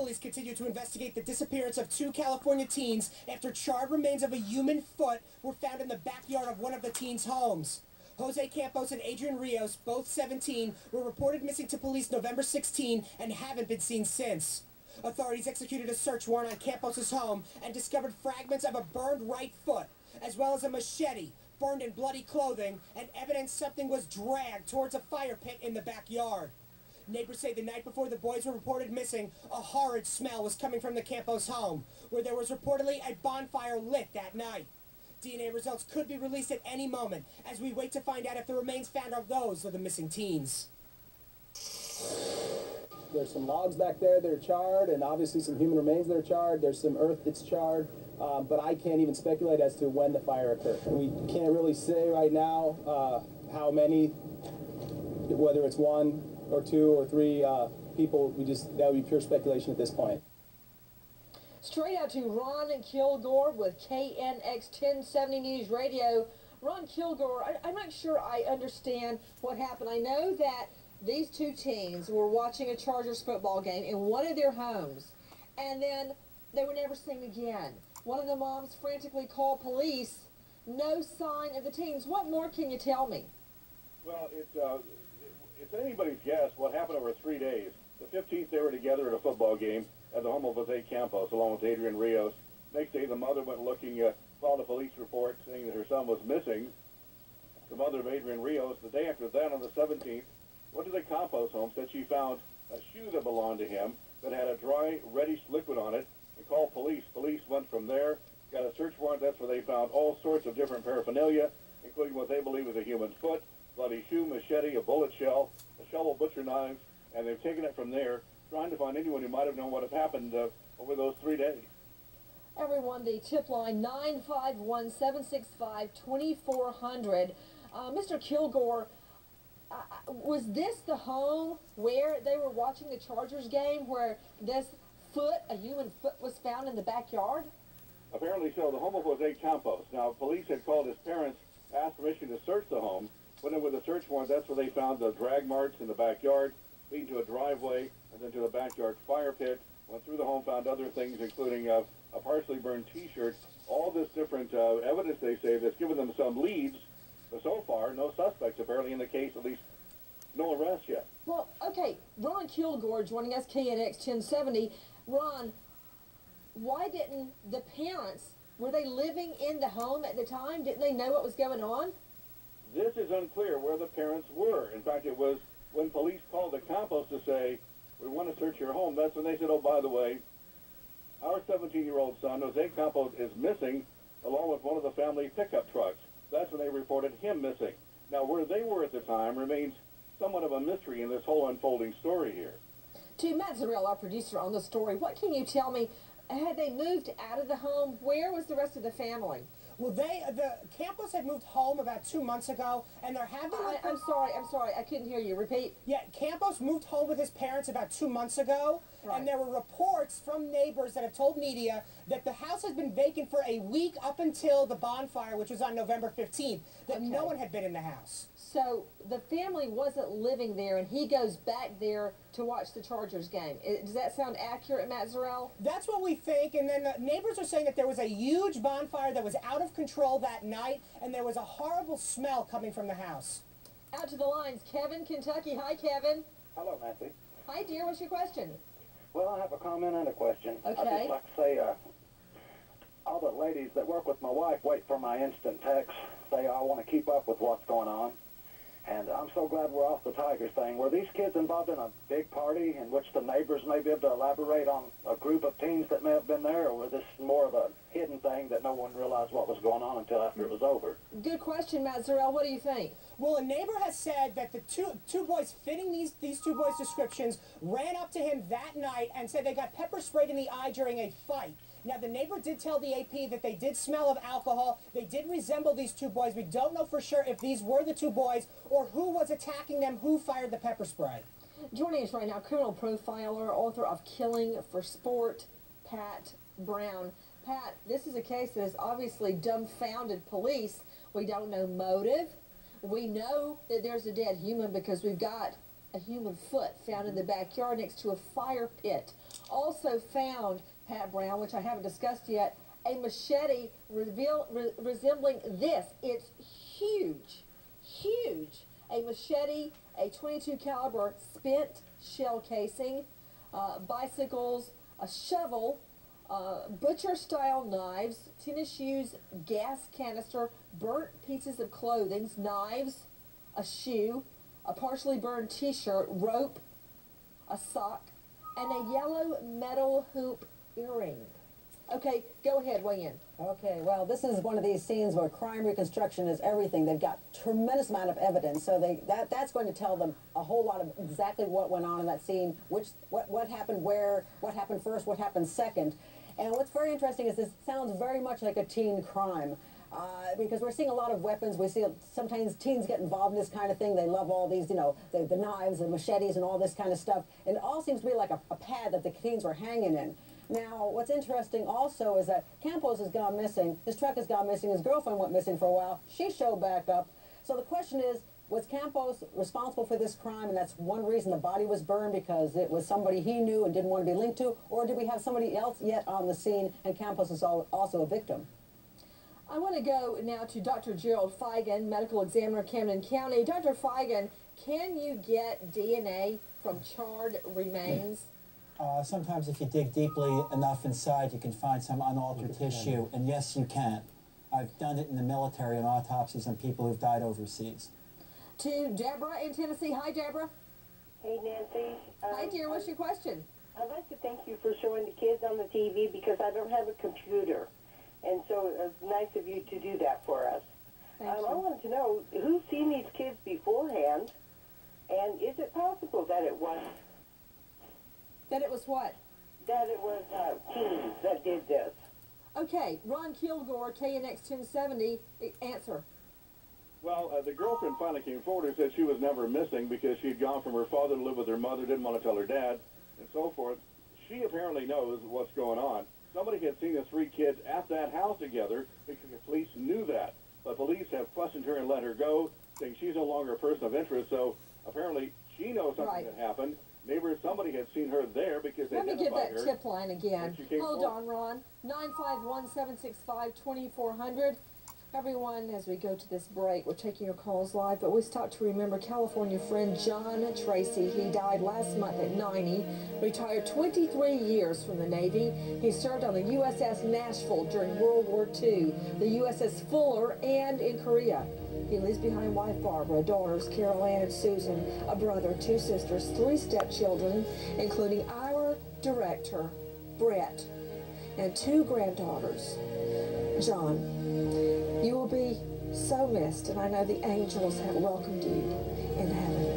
Police continue to investigate the disappearance of 2 California teens after charred remains of a human foot were found in the backyard of one of the teens' homes. Jose Campos and Adrian Rios, both 17, were reported missing to police November 16 and haven't been seen since. Authorities executed a search warrant on Campos' home and discovered fragments of a burned right foot, as well as a machete, burned and bloody clothing, and evidence something was dragged towards a fire pit in the backyard. Neighbors say the night before the boys were reported missing, a horrid smell was coming from the Campos home, where there was reportedly a bonfire lit that night. DNA results could be released at any moment, as we wait to find out if the remains found are those of the missing teens. There's some logs back there that are charred, and obviously some human remains that are charred. There's some earth that's charred, but I can't even speculate as to when the fire occurred. We can't really say right now how many, whether it's 1 or 2 or 3 people. That would be pure speculation at this point. Straight out to Ron Kilgore with KNX 1070 News Radio. Ron Kilgore, I'm not sure I understand what happened. I know that these 2 teens were watching a Chargers football game in one of their homes, and then they were never seen again. One of the moms frantically called police. No sign of the teens. What more can you tell me? Well, it's anybody's guess what happened over 3 days. The 15th, they were together at a football game at the home of Jose Campos, along with Adrian Rios. Next day, the mother went looking, filed a police report saying that her son was missing. The mother of Adrian Rios, the day after that, on the 17th, went to the Campos home, said she found a shoe that belonged to him that had a dry, reddish liquid on it, and called police. Police went from there, got a search warrant. That's where they found all sorts of different paraphernalia, including what they believe was a human foot, bloody shoe, machete, a bullet shell, a shovel, butcher knives, and they've taken it from there, trying to find anyone who might have known what had happened over those 3 days. Everyone, the tip line 951-765-2400. Mr. Kilgore, was this the home where they were watching the Chargers game, where this foot, a human foot, was found in the backyard? Apparently so. The home of Jose Campos. Now, police had called his parents, asked permission to search the home. Went in with a search warrant. That's where they found the drag marks in the backyard, leading to a driveway, and then to the backyard fire pit. Went through the home, found other things, including a partially burned T-shirt. All this different evidence, they say, that's given them some leads. But so far, no suspects apparently in the case, at least no arrests yet. Well, okay, Ron Kilgore joining us, KNX 1070. Ron, why didn't the parents, were they living in the home at the time? Didn't they know what was going on? This is unclear where the parents were. In fact, it was when police called the Campos to say, we want to search your home. That's when they said, oh, by the way, our 17-year-old son, Jose Campos, is missing, along with one of the family pickup trucks. That's when they reported him missing. Now, where they were at the time remains somewhat of a mystery in this whole unfolding story here. To Matt Zarrell, our producer on the story, what can you tell me? Had they moved out of the home? Where was the rest of the family? Well, the Campos had moved home about 2 months ago, and they're having... I'm sorry, I couldn't hear you. Repeat. Yeah, Campos moved home with his parents about 2 months ago, right. And there were reports from neighbors that have told media that the house has been vacant for a week up until the bonfire, which was on November 15th, that okay. No one had been in the house. So the family wasn't living there, and he goes back there to watch the Chargers game. Does that sound accurate, Matt Zarrell? That's what we think, and then the neighbors are saying that there was a huge bonfire that was out of control that night, and there was a horrible smell coming from the house. Out to the lines, Kevin, Kentucky. Hi, Kevin. Hello, Nancy. Hi, dear. What's your question? Well, I have a comment and a question. Okay. I'd just like to say, all the ladies that work with my wife wait for my instant text, say I want to keep up with what's going on. And I'm so glad we're off the Tigers thing. Were these kids involved in a big party in which the neighbors may be able to elaborate on a group of teens that may have been there, or was this more of a hidden thing that no one realized what was going on until after it was over? Good question, Matt Zarrell. What do you think? Well, a neighbor has said that the two boys fitting these 2 boys' descriptions ran up to him that night and said they got pepper sprayed in the eye during a fight. Now, the neighbor did tell the AP that they did smell of alcohol. They did resemble these 2 boys. We don't know for sure if these were the 2 boys or who was attacking them, who fired the pepper spray. Joining us right now, criminal profiler, author of Killing for Sport, Pat Brown. Pat, this is a case that has obviously dumbfounded police. We don't know motive. We know that there's a dead human because we've got a human foot found in the backyard next to a fire pit. Also found, Pat Brown, which I haven't discussed yet, a machete resembling this. It's huge, huge. A machete, a .22 caliber spent shell casing, bicycles, a shovel, butcher-style knives, tennis shoes, gas canister, burnt pieces of clothing, knives, a shoe, a partially burned t-shirt, rope, a sock, and a yellow metal hoop earring. Okay, go ahead, weigh in. Okay, well, this is one of these scenes where crime reconstruction is everything. They've got tremendous amount of evidence, so that's going to tell them a whole lot of exactly what went on in that scene, what happened where, what happened first, what happened second. And what's very interesting is this sounds very much like a teen crime. Because we're seeing a lot of weapons. We see sometimes teens get involved in this kind of thing. They love all these, you know, the knives and machetes and all this kind of stuff. And it all seems to be like a pad that the teens were hanging in. Now, what's interesting also is that Campos has gone missing. His truck has gone missing. His girlfriend went missing for a while. She showed back up. So the question is, was Campos responsible for this crime, and that's one reason the body was burned, because it was somebody he knew and didn't want to be linked to? Or did we have somebody else yet on the scene, and Campos is also a victim? I want to go now to Dr. Gerald Feigen, medical examiner, Camden County. Dr. Feigen, can you get DNA from charred remains? Sometimes if you dig deeply enough inside, you can find some unaltered tissue, and yes, you can. I've done it in the military on autopsies on people who've died overseas. To Deborah in Tennessee. Hi, Deborah. Hey, Nancy. Hi, dear. What's your question? I'd like to thank you for showing the kids on the TV, because I don't have a computer. And so it's nice of you to do that for us. Thank you. I wanted to know, who's seen these kids beforehand, and is it possible that it was... That it was what? That it was teens that did this? Okay, Ron Kilgore, KNX 1070, answer. Well, the girlfriend finally came forward and said she was never missing because she'd gone from her father to live with her mother, didn't want to tell her dad, and so forth. She apparently knows what's going on. Somebody had seen the three kids at that house together because the police knew that. But police have questioned her and let her go, saying she's no longer a person of interest. So apparently she knows something that happened. Neighbors, somebody had seen her there because they identified her. Let me give that tip line again. Hold on, Ron. 951-765-2400. Everyone, as we go to this break, we're taking your calls live, but we stop to remember California friend John Tracy. He died last month at 90, retired 23 years from the Navy. He served on the USS Nashville during World War II, the USS Fuller, and in Korea. He leaves behind wife Barbara, daughters Carol Ann and Susan, a brother, 2 sisters, 3 stepchildren, including our director, Brett, and 2 granddaughters. John, you will be so missed, and I know the angels have welcomed you in heaven.